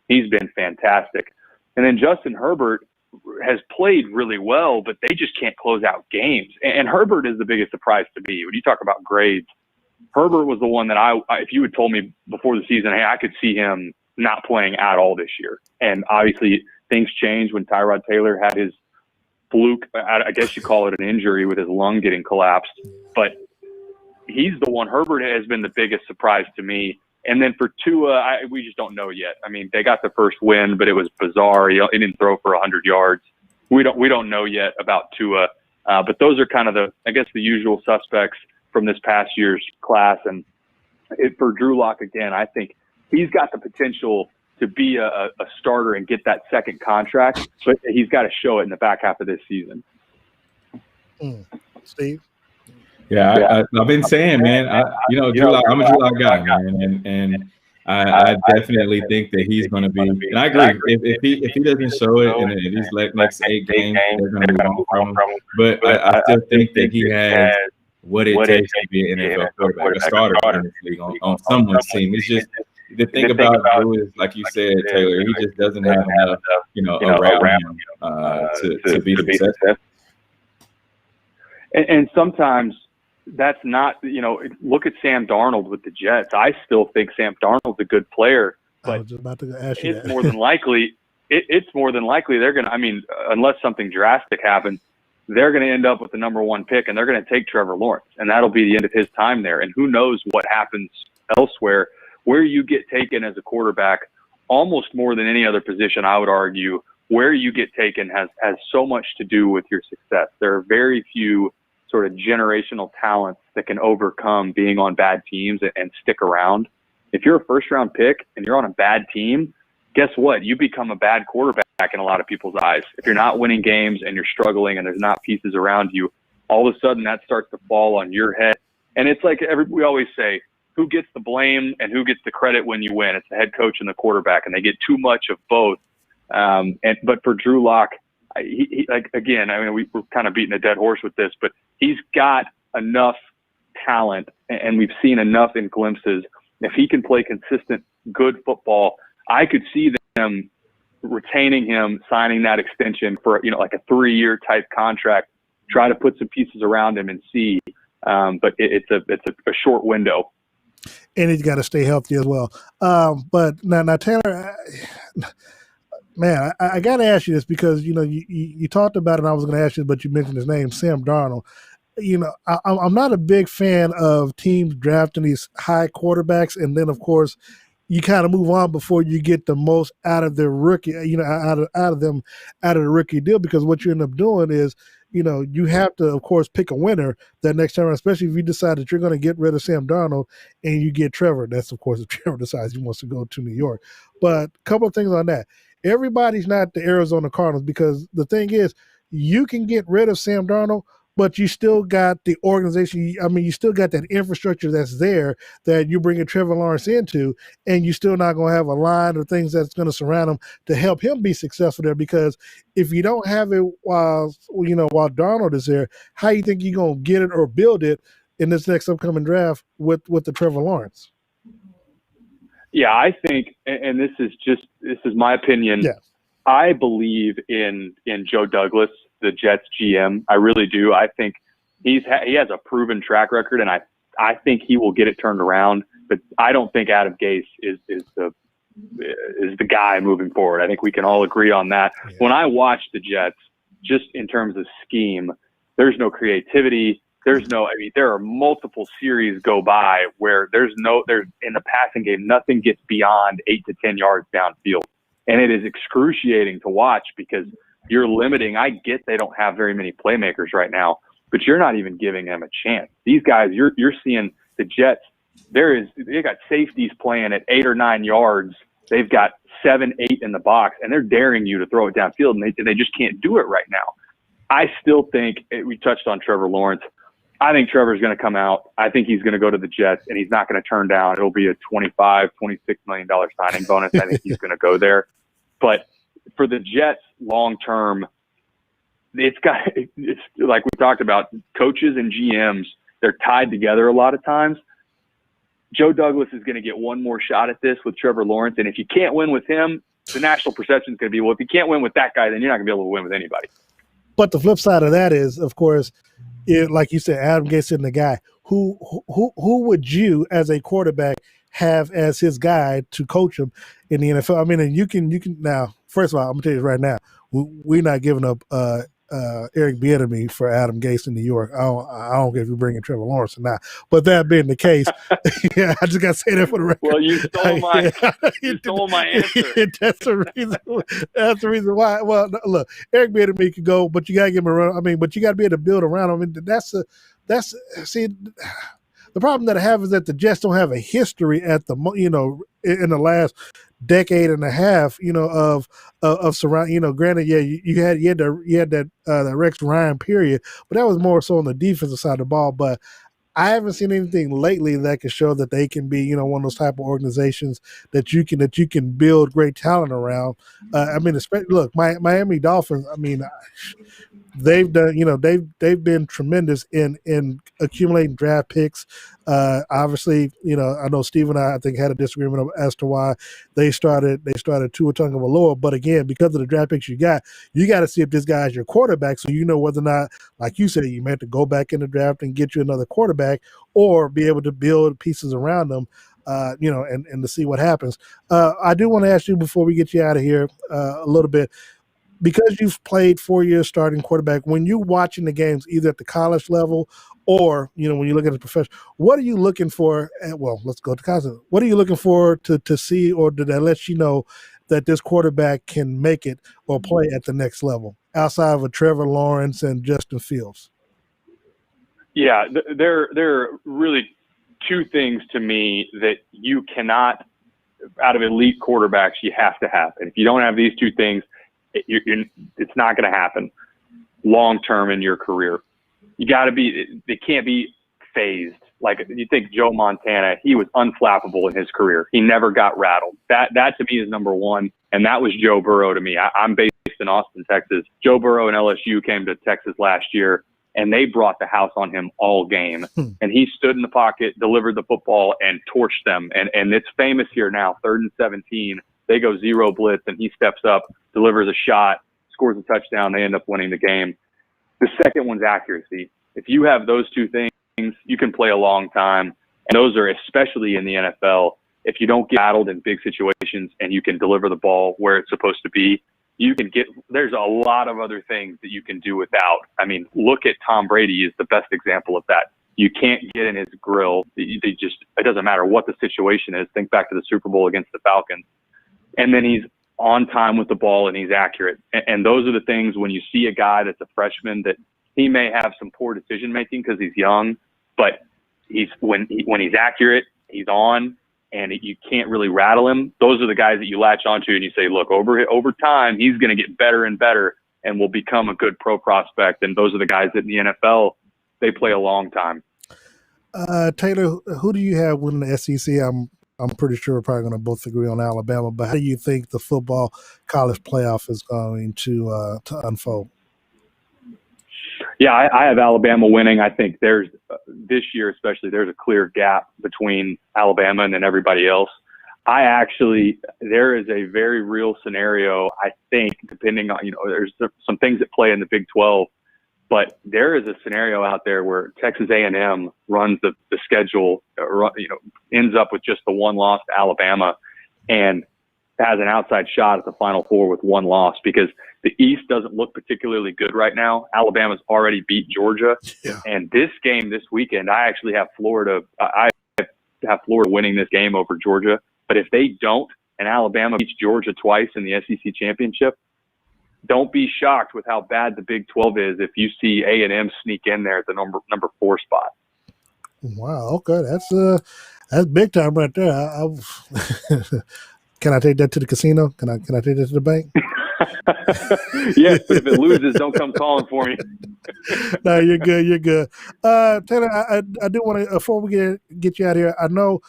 K: he's been fantastic. And then Justin Herbert has played really well, but they just can't close out games. And Herbert is the biggest surprise to me. When you talk about grades, Herbert was the one that if you had told me before the season, hey, I could see him not playing at all this year. And obviously things changed when Tyrod Taylor had his fluke, I guess you call it an injury, with his lung getting collapsed. But he's the one. Herbert has been the biggest surprise to me. And then for Tua, we just don't know yet. I mean, they got the first win, but it was bizarre. He didn't throw for 100 yards. We don't know yet about Tua. But those are kind of the usual suspects from this past year's class. And for Drew Lock, again, I think he's got the potential to be a starter and get that second contract, but he's got to show it in the back half of this season.
B: Steve?
D: Yeah, I've been saying, man, Drew Lock, I'm a Drew Lock guy, man, and I definitely think that he's going to be. And I agree, if he doesn't show it in these next 8 games, they're going to move on from him. But I still think that he has what it takes to be an NFL quarterback, a starter in this league on someone's team. It's just the thing about Drew is, like you said, Taylor, he just doesn't have enough, around him to be successful.
K: And sometimes that's not, look at Sam Darnold with the Jets. I still think Sam Darnold's a good player, but
B: I was just about to ask you
K: it's more than likely, it's more than likely they're going to, unless something drastic happens, they're going to end up with the number 1 pick, and they're going to take Trevor Lawrence, and that'll be the end of his time there. And who knows what happens elsewhere. Where you get taken as a quarterback, almost more than any other position, I would argue, where you get taken has so much to do with your success. There are very few sort of generational talents that can overcome being on bad teams and stick around. If you're a first-round pick and you're on a bad team, guess what? You become a bad quarterback in a lot of people's eyes. If you're not winning games and you're struggling and there's not pieces around you, all of a sudden that starts to fall on your head. And it's like we always say, who gets the blame and who gets the credit when you win? It's the head coach and the quarterback, and they get too much of both. But for Drew Lock, we're kind of beating a dead horse with this, but he's got enough talent, and we've seen enough in glimpses. If he can play consistent, good football, I could see them retaining him, signing that extension for, like a 3-year type contract, try to put some pieces around him and see. But it's a short window.
B: And he's got to stay healthy as well. But now Taylor, man, I got to ask you this because, you talked about it and I was going to ask you, but you mentioned his name, Sam Darnold. I'm not a big fan of teams drafting these high quarterbacks, and then, of course, you kind of move on before you get the most out of their rookie, out of the rookie deal, because what you end up doing is you have to, of course, pick a winner that next time, especially if you decide that you're going to get rid of Sam Darnold and you get Trevor. That's, of course, if Trevor decides he wants to go to New York. But a couple of things on that. Everybody's not the Arizona Cardinals, because the thing is, you can get rid of Sam Darnold, but you still got the organization. I mean, you still got that infrastructure that's there that you're bringing Trevor Lawrence into, and you're still not going to have a line or things that's going to surround him to help him be successful there. Because if you don't have it while Darnold is there, how you think you're going to get it or build it in this next upcoming draft with the Trevor Lawrence?
K: Yeah, I think, and this is my opinion.
B: Yeah.
K: I believe in Joe Douglas, the Jets GM. I really do. I think he has a proven track record, and I think he will get it turned around. But I don't think Adam Gase is the guy moving forward. I think we can all agree on that. Yeah. When I watch the Jets, just in terms of scheme, there's no creativity. There are multiple series go by where there's in the passing game, nothing gets beyond 8 to 10 yards downfield. And it is excruciating to watch because you're limiting. I get they don't have very many playmakers right now, but you're not even giving them a chance. These guys, you're seeing the Jets. They got safeties playing at 8 or 9 yards. They've got 7, 8 in the box, and they're daring you to throw it downfield, and they just can't do it right now. I still think we touched on Trevor Lawrence. I think Trevor's going to come out. I think he's going to go to the Jets, and he's not going to turn down. It'll be a $25, $26 million signing bonus. I think he's going to go there. But for the Jets long term, it's like we talked about, coaches and GMs, they're tied together a lot of times. Joe Douglas is going to get one more shot at this with Trevor Lawrence, and if you can't win with him, the national perception is going to be, well, if you can't win with that guy, then you're not going to be able to win with anybody.
B: But the flip side of that is, of course, like you said, Adam Gase isn't the guy. Who would you, as a quarterback, have as his guy to coach him in the NFL? I mean, and you can now. First of all, I'm gonna tell you right now, we're not giving up Eric Bieniemy for Adam Gase in New York. I don't care if you're bringing Trevor Lawrence or not. But that being the case, yeah, I just got to say that for the record.
K: Well, you stole my answer.
B: That's the reason why. Well, look, Eric Bieniemy could go, but you got to give him a run. I mean, but you got to be able to build around him. I mean, see. The problem that I have is that the Jets don't have a history in the last decade and a half, of surround. Granted, yeah, you had that Rex Ryan period, but that was more so on the defensive side of the ball. But I haven't seen anything lately that can show that they can be, one of those type of organizations that you can build great talent around. I mean, look, Miami Dolphins. I mean, they've done, they've been tremendous in accumulating draft picks. Obviously, I know Steve and I think had a disagreement as to why they started Tua Tagovailoa, but again, because of the draft picks you got to see if this guy is your quarterback, so you know whether or not, like you said, you may have to go back in the draft and get you another quarterback, or be able to build pieces around them. And to see what happens. I do want to ask you before we get you out of here a little bit, because you've played 4 years starting quarterback, when you're watching the games, either at the college level or, when you look at the professional, what are you looking for? Well, let's go to college. What are you looking for to see, or that lets you know that this quarterback can make it or play at the next level outside of a Trevor Lawrence and Justin Fields?
K: Yeah, there are really two things to me that you cannot, out of elite quarterbacks, you have to have. And if you don't have these two things, it's not going to happen long term in your career. They can't be phased. Like, you think Joe Montana, he was unflappable in his career. He never got rattled. That to me is number one, and that was Joe Burrow to me. I'm based in Austin, Texas. Joe Burrow and LSU came to Texas last year, and they brought the house on him all game. And he stood in the pocket, delivered the football, and torched them. And it's famous here now, 3rd and 17. They go zero blitz, and he steps up, delivers a shot, scores a touchdown. They end up winning the game. The second one's accuracy. If you have those two things, you can play a long time. And those are especially in the NFL. If you don't get battled in big situations and you can deliver the ball where it's supposed to be, there's a lot of other things that you can do without. I mean, look at Tom Brady is the best example of that. You can't get in his grill. It doesn't matter what the situation is. Think back to the Super Bowl against the Falcons. And then he's on time with the ball and he's accurate. And those are the things when you see a guy that's a freshman that he may have some poor decision making because he's young, but when he's accurate, he's on, and you can't really rattle him. Those are the guys that you latch onto and you say, look, over time, he's going to get better and better and will become a good pro prospect. And those are the guys that in the NFL, they play a long time.
B: Taylor, who do you have winning the SEC? I'm pretty sure we're probably going to both agree on Alabama, but how do you think the football college playoff is going to unfold?
K: Yeah, I have Alabama winning. I think there's this year especially, there's a clear gap between Alabama and then everybody else. There is a very real scenario, I think, depending on, there's some things that play in the Big 12, but there is a scenario out there where Texas A&M runs the schedule, ends up with just the one loss to Alabama and has an outside shot at the Final Four with one loss, because the East doesn't look particularly good right now. Alabama's already beat Georgia. Yeah. And this game this weekend, I actually have Florida. I have Florida winning this game over Georgia. But if they don't, and Alabama beats Georgia twice in the SEC championship, don't be shocked with how bad the Big 12 is if you see A&M sneak in there at the number 4 spot.
B: Wow. Okay. That's big time right there. Can I take that to the casino? Can I take that to the bank?
K: Yes, but if it loses, don't come calling for me.
B: No, you're good. You're good. Taylor, I do want to, before we get you out of here, I know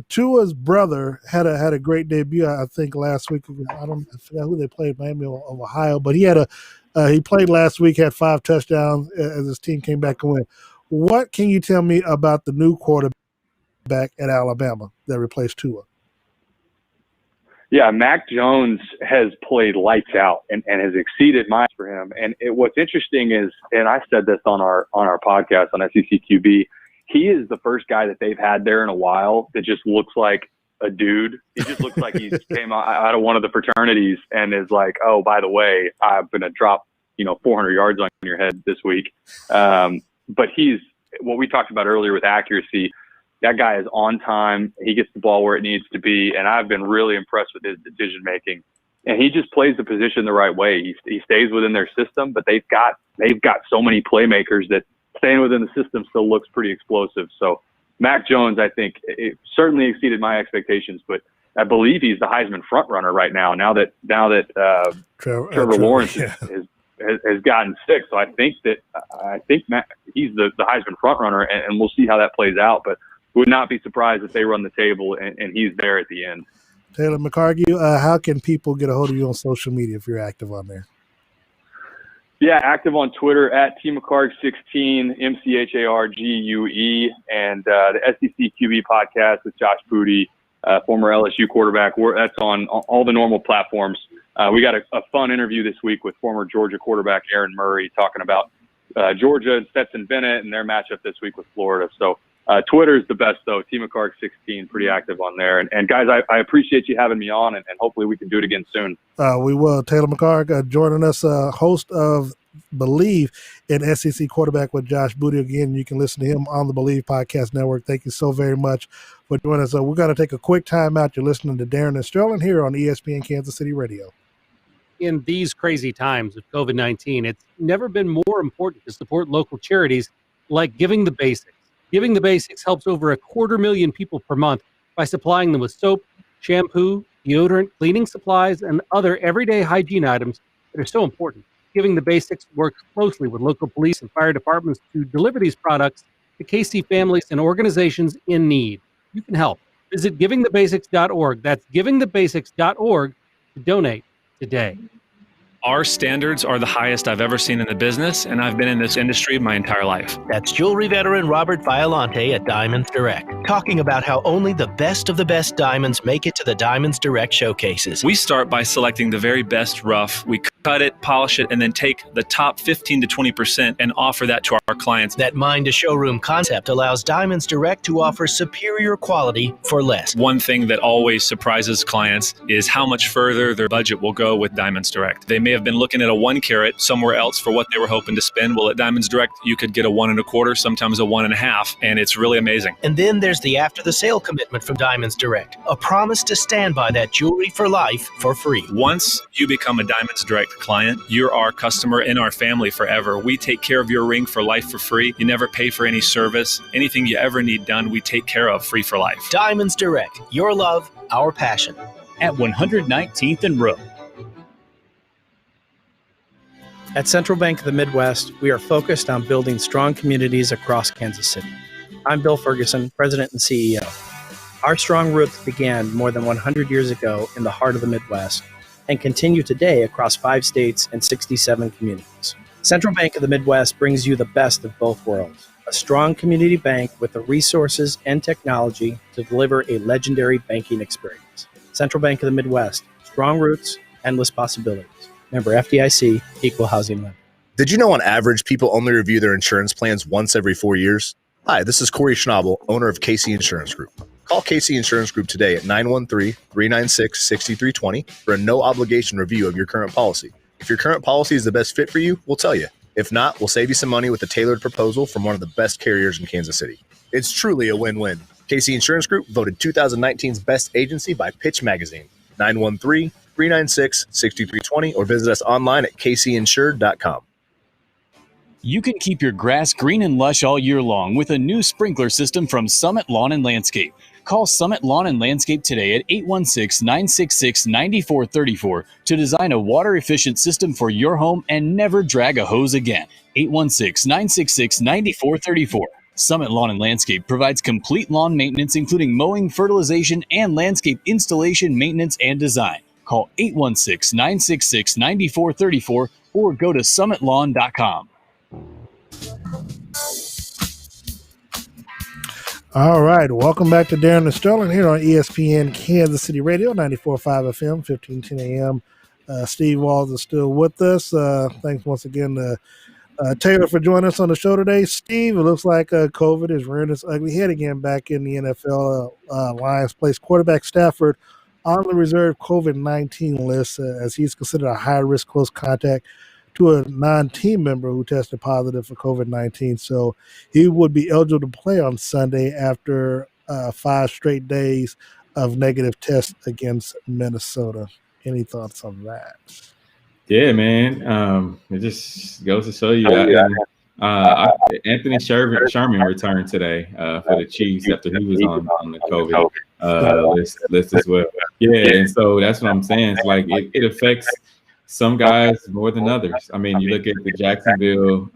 B: Tua's brother had a great debut, I think, last week. I forgot who they played, Miami of Ohio, but he played last week, had 5 touchdowns as his team came back and win. What can you tell me about the new quarterback at Alabama that replaced Tua?
K: Yeah, Mac Jones has played lights out and has exceeded mine for him. And what's interesting is, and I said this on our podcast on SECQB, he is the first guy that they've had there in a while that just looks like a dude. He just looks like he came out of one of the fraternities and is like, oh, by the way, I'm going to drop 400 yards on your head this week. But he's what we talked about earlier with accuracy. That guy is on time. He gets the ball where it needs to be, and I've been really impressed with his decision making. And he just plays the position the right way. He stays within their system, but they've got so many playmakers that staying within the system still looks pretty explosive. So Mac Jones, I think, it certainly exceeded my expectations, but I Bleav he's the Heisman front runner right now. Now that Trevor Lawrence has gotten sick, so I think he's the Heisman front runner, and we'll see how that plays out. But would not be surprised if they run the table and he's there at the end.
B: Taylor McHargue, how can people get a hold of you on social media if you're active on there?
K: Yeah, active on Twitter at TMcHargue16, McHargue, and the SECQB podcast with Josh Bleav, former LSU quarterback. That's on all the normal platforms. We got a fun interview this week with former Georgia quarterback Aaron Murray talking about Georgia and Stetson Bennett and their matchup this week with Florida. So Twitter is the best, though. TMcHargue16, pretty active on there. And guys, I appreciate you having me on, and hopefully we can do it again soon.
B: We will. Taylor McHargue joining us, host of Bleav and SEC quarterback with Josh Bleav. Again, you can listen to him on the Bleav Podcast Network. Thank you so very much for joining us. We're going to take a quick time out. You're listening to Darren Sterling here on ESPN Kansas City Radio.
H: In these crazy times of COVID-19, it's never been more important to support local charities like Giving the Basics. Giving the Basics helps over 250,000 people per month by supplying them with soap, shampoo, deodorant, cleaning supplies, and other everyday hygiene items that are so important. Giving the Basics works closely with local police and fire departments to deliver these products to KC families and organizations in need. You can help. Visit givingthebasics.org. That's givingthebasics.org to donate today.
L: Our standards are the highest I've ever seen in the business, and I've been in this industry my entire life.
M: That's jewelry veteran Robert Violante at Diamonds Direct, talking about how only the best of the best diamonds make it to the Diamonds Direct showcases.
L: We start by selecting the very best rough. We cut it, polish it, and then take the top 15 to 20% and offer that to our clients.
M: That mine-to-showroom concept allows Diamonds Direct to offer superior quality for less.
L: One thing that always surprises clients is how much further their budget will go with Diamonds Direct. They made may have been looking at a 1 carat somewhere else for what they were hoping to spend. Well, at Diamonds Direct, you could get a 1 1/4, sometimes a 1 1/2, and it's really amazing.
M: And then there's the after the sale commitment from Diamonds Direct, a promise to stand by that jewelry for life for free.
L: Once you become a Diamonds Direct client, you're our customer in our family forever. We take care of your ring for life for free. You never pay for any service. Anything you ever need done, we take care of free for life.
M: Diamonds Direct, your love, our passion.
N: At 119th and Road.
O: At Central Bank of the Midwest, we are focused on building strong communities across Kansas City. I'm Bill Ferguson, President and CEO. Our strong roots began more than 100 years ago in the heart of the Midwest and continue today across 5 states and 67 communities. Central Bank of the Midwest brings you the best of both worlds. A strong community bank with the resources and technology to deliver a legendary banking experience. Central Bank of the Midwest, strong roots, endless possibilities. Member FDIC, equal housing lender.
P: Did you know on average, people only review their insurance plans once every 4 years? Hi, this is Corey Schnabel, owner of KC Insurance Group. Call KC Insurance Group today at 913-396-6320 for a no-obligation review of your current policy. If your current policy is the best fit for you, we'll tell you. If not, we'll save you some money with a tailored proposal from one of the best carriers in Kansas City. It's truly a win-win. KC Insurance Group voted 2019's best agency by Pitch Magazine. 913-396-6320 or visit us online at kcinsured.com.
N: You can keep your grass green and lush all year long with a new sprinkler system from Summit Lawn and Landscape. Call Summit Lawn and Landscape today at 816-966-9434 to design a water-efficient system for your home and never drag a hose again. 816-966-9434. Summit Lawn and Landscape provides complete lawn maintenance, including mowing, fertilization, and landscape installation, maintenance, and design. Call 816-966-9434 or go to summitlawn.com.
B: All right, welcome back to Darren Sterling here on ESPN Kansas City Radio, 94.5 FM, 1510 AM. Steve Walls is still with us. Thanks once again to Taylor for joining us on the show today. Steve, it looks like COVID is rearing its ugly head again back in the NFL. Lions placed quarterback Stafford on the reserve COVID-19 list as he's considered a high-risk close contact to a non-team member who tested positive for COVID-19. So he would be eligible to play on Sunday after 5 straight days of negative tests against Minnesota. Any thoughts on that?
D: Yeah, man. It just goes to show you. Anthony Sherman returned today for the Chiefs after he was on the COVID list as well. Yeah, and so that's what I'm saying. It's like it affects some guys more than others. I mean, you look at the Jacksonville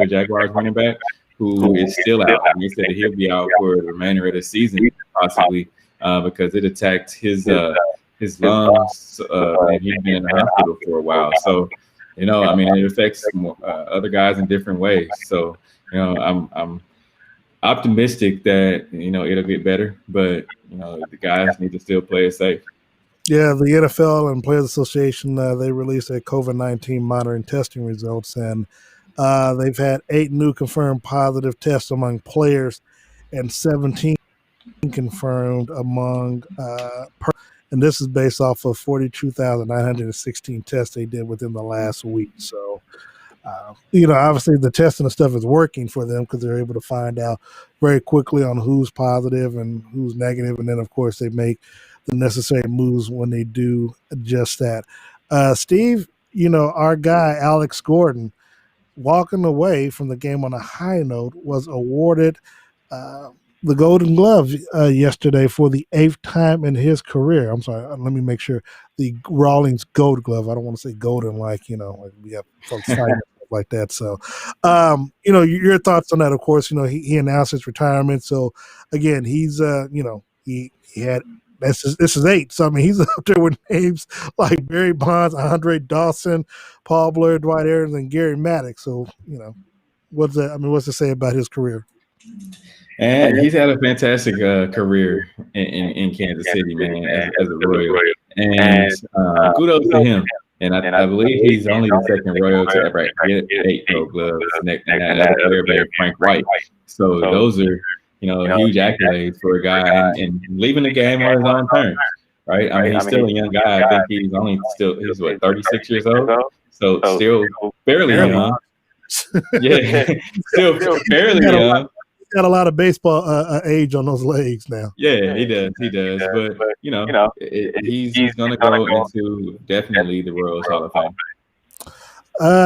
D: Jaguars running back who is still out. They said that he'll be out for the remainder of the season, possibly because it attacked his lungs, and he's been in the hospital for a while. So, I mean, it affects other guys in different ways. So, I'm optimistic that it'll get better, but the guys need to still play it safe.
B: Yeah, the NFL and Players Association, they released their COVID-19 monitoring testing results, and they've had 8 new confirmed positive tests among players and 17 confirmed among and this is based off of 42,916 tests they did within the last week. So, obviously the testing and stuff is working for them because they're able to find out very quickly on who's positive and who's negative. And then, of course, they make the necessary moves when they do just that. Steve, our guy, Alex Gordon, walking away from the game on a high note, was awarded the Golden Glove yesterday for the 8th time in his career. I'm sorry, let me make sure. The Rawlings Gold Glove. I don't want to say golden like we have folks fighting like that. So, your thoughts on that, of course. He announced his retirement. So, again, he's, he had – this is 8. So, I mean, he's up there with names like Barry Bonds, Andre Dawson, Paul Blair, Dwight Aarons, and Gary Maddox. So, what's to say about his career?
D: And he's had a fantastic career in Kansas City, man, as a Royal. And kudos to him. And I believe he's only the second Royal to ever get 8 Gold Gloves, and that other player, Frank White. So those are, huge accolades for a guy and leaving the game on his own terms, right? I mean, he's still a young guy. I think he's what, 36 years old? So still fairly young. Yeah, still fairly young.
B: He's got a lot of baseball age on those legs now.
D: Yeah, he does. But he's going to go into definitely the Royals Hall of Fame.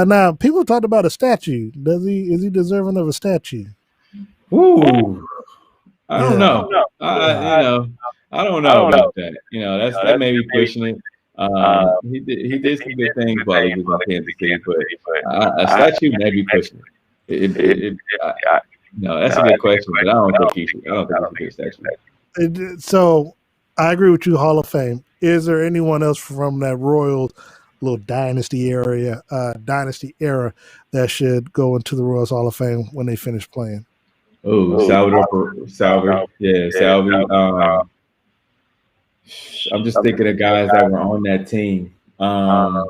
B: Now, people talked about a statue. Is he deserving of a statue?
D: Ooh, I don't know. I don't know about that. That may be pushing it. He did some good things while he was in Kansas City, but a statue may be pushing it. No, that's a good question, but I don't think he should get a statue.
B: So I agree with you, Hall of Fame. Is there anyone else from that Royals little dynasty era that should go into the Royals Hall of Fame when they finish playing?
D: Oh, Salvi. Yeah, Salvi. I'm just thinking of guys that were on that team. I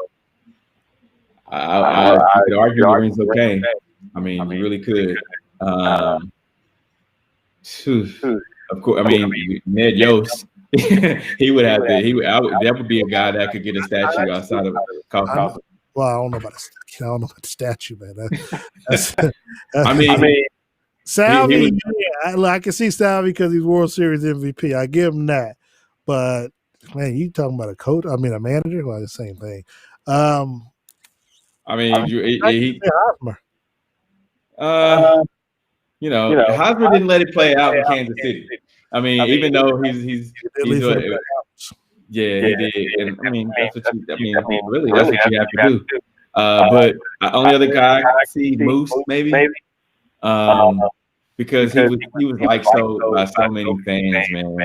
D: could argue Lorenzo Kane. I mean, you really could. Of course, I mean, Ned Yost. He would have to. That would be a guy that could get a statue outside of Kaufman.
B: Well, I don't know about the statue, man.
D: I mean,
B: Salvi. I can see Salvi because he's World Series MVP. I give him that. But man, you talking about a coach? I mean, a manager? Well, the same thing.
D: I mean, Hosmer didn't let it play out in Kansas City. I mean, even though he's yeah, he did. And I mean, that's what you have to do. But only other guy I can see Moose maybe. Because he was liked by so many fans, man.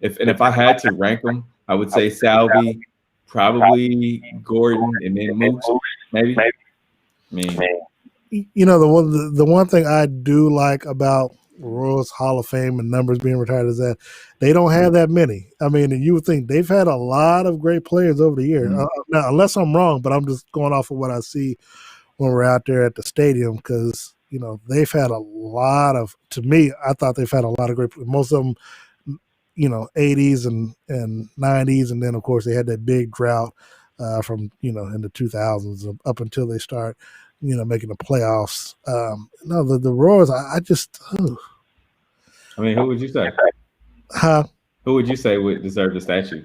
D: If I had to rank them, I would say Salvi, probably Gordon, and then Moose, maybe. I mean,
B: the one thing I do like about Royals Hall of Fame and numbers being retired is that they don't have that many. I mean, and you would think they've had a lot of great players over the years. Now, unless I'm wrong, but I'm just going off of what I see when we're out there at the stadium because, they've had a lot of, to me, I thought they've had a lot of great, most of them, 80s and 90s. And then, of course, they had that big drought from, in the 2000s up until they start, making the playoffs. The Royals, I just.
D: I mean, who would you say? Who would you say would deserve the statue?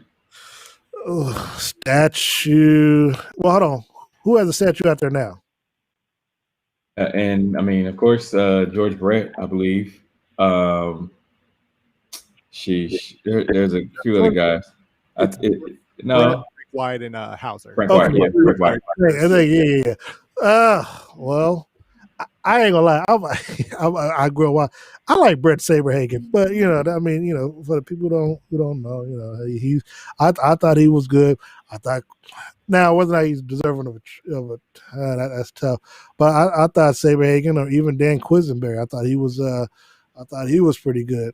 B: Statue. Well, hold on. Who has a statue out there now?
D: And I mean, of course, George Brett, I believe. There's a few other guys.
C: White and Hauser.
D: Frank White, yeah. Frank White.
B: Yeah. Well, I ain't gonna lie. I grew up. I like Brett Saberhagen, but for the people who don't know, I thought he was good. I thought now whether or not he's deserving of a that's tough. But I thought Saberhagen or even Dan Quisenberry, I thought he was pretty good.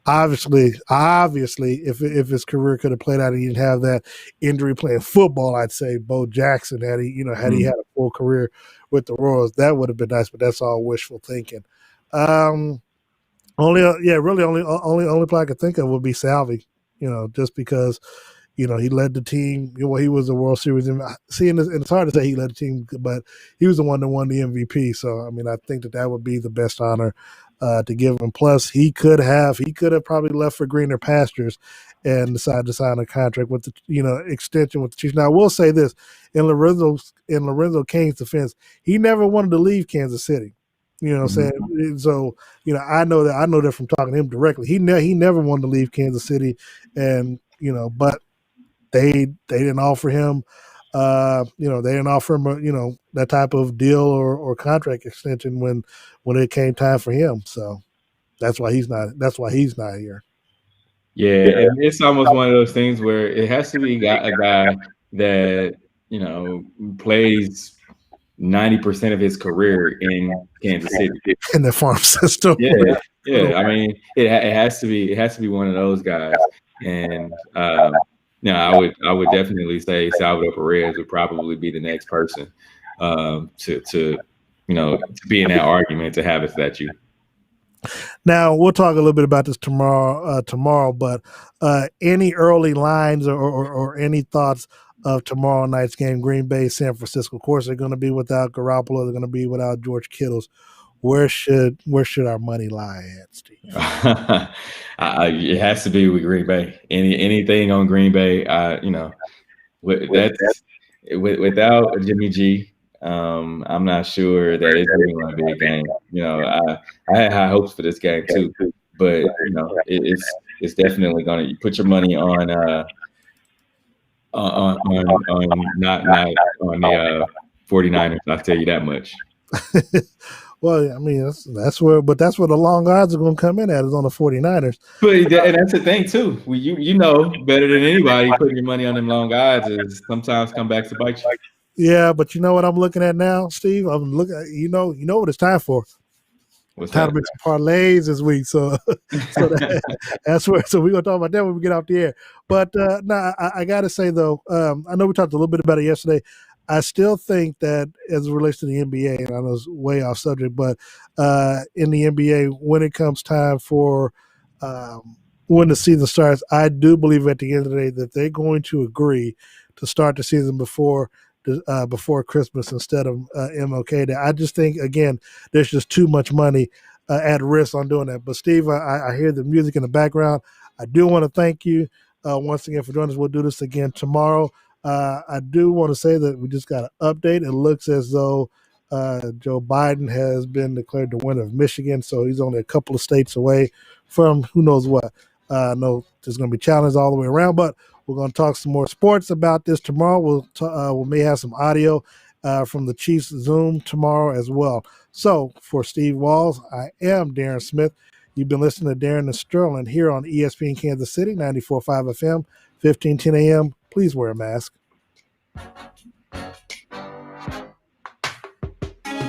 B: Obviously, if his career could have played out and he didn't have that injury playing football, I'd say Bo Jackson had he had a full career with the Royals, that would have been nice. But that's all wishful thinking. Only play I could think of would be Salvi. Just because he led the team. He was a World Series. And it's hard to say he led the team, but he was the one that won the MVP. So I mean, I think that would be the best honor to give him. Plus, he could have probably left for greener pastures and decided to sign a contract with the extension with the Chiefs. Now, I will say this: in Lorenzo Cain's defense, he never wanted to leave Kansas City. You know what I'm saying? So I know that from talking to him directly. He never wanted to leave Kansas City, and but they didn't offer him. They didn't offer him that type of deal or contract extension when it came time for him. So that's why he's not here.
D: Yeah, and it's almost one of those things where it has to be a guy that plays 90% of his career in Kansas City
B: in the farm system.
D: Yeah. I mean, it has to be one of those guys, and I would definitely say Salvador Perez would probably be the next person to be in that argument to have a statue.
B: Now we'll talk a little bit about this tomorrow. But any early lines or any thoughts of tomorrow night's game? Green Bay, San Francisco. Of course, they're going to be without Garoppolo. They're going to be without George Kittles. Where should our money lie at, Steve?
D: It has to be with Green Bay. Anything on Green Bay, without Jimmy G, I'm not sure that it's really going to be a game. I had high hopes for this game too, but it's definitely going to put your money on not on the 49ers. I'll tell you that much.
B: Well, I mean, that's where the long odds are going to come in at, is on the 49ers.
D: And that's the thing too. You know better than anybody, putting your money on them long odds is sometimes come back to bite you.
B: Yeah, but you know what I'm looking at now, Steve? I'm looking at, you know what it's time for. Time to make some parlays this week. So that's where. So we're gonna talk about that when we get off the air. But I gotta say though, I know we talked a little bit about it yesterday. I still think that as it relates to the NBA, and I know it's way off subject, but in the NBA, when it comes time for when the season starts, I do believe at the end of the day that they're going to agree to start the season before Christmas instead of MLK Day. I just think, again, there's just too much money at risk on doing that. But Steve, I hear the music in the background. I do want to thank you once again for joining us. We'll do this again tomorrow. I do want to say that we just got an update. It looks as though Joe Biden has been declared the winner of Michigan, so he's only a couple of states away from who knows what. I know there's going to be challenges all the way around, but we're going to talk some more sports about this tomorrow. We may have some audio from the Chiefs Zoom tomorrow as well. So for Steve Walls, I am Darren Smith. You've been listening to Darren Sterling here on ESPN Kansas City, 94.5 FM, 1510 AM. Please wear a mask.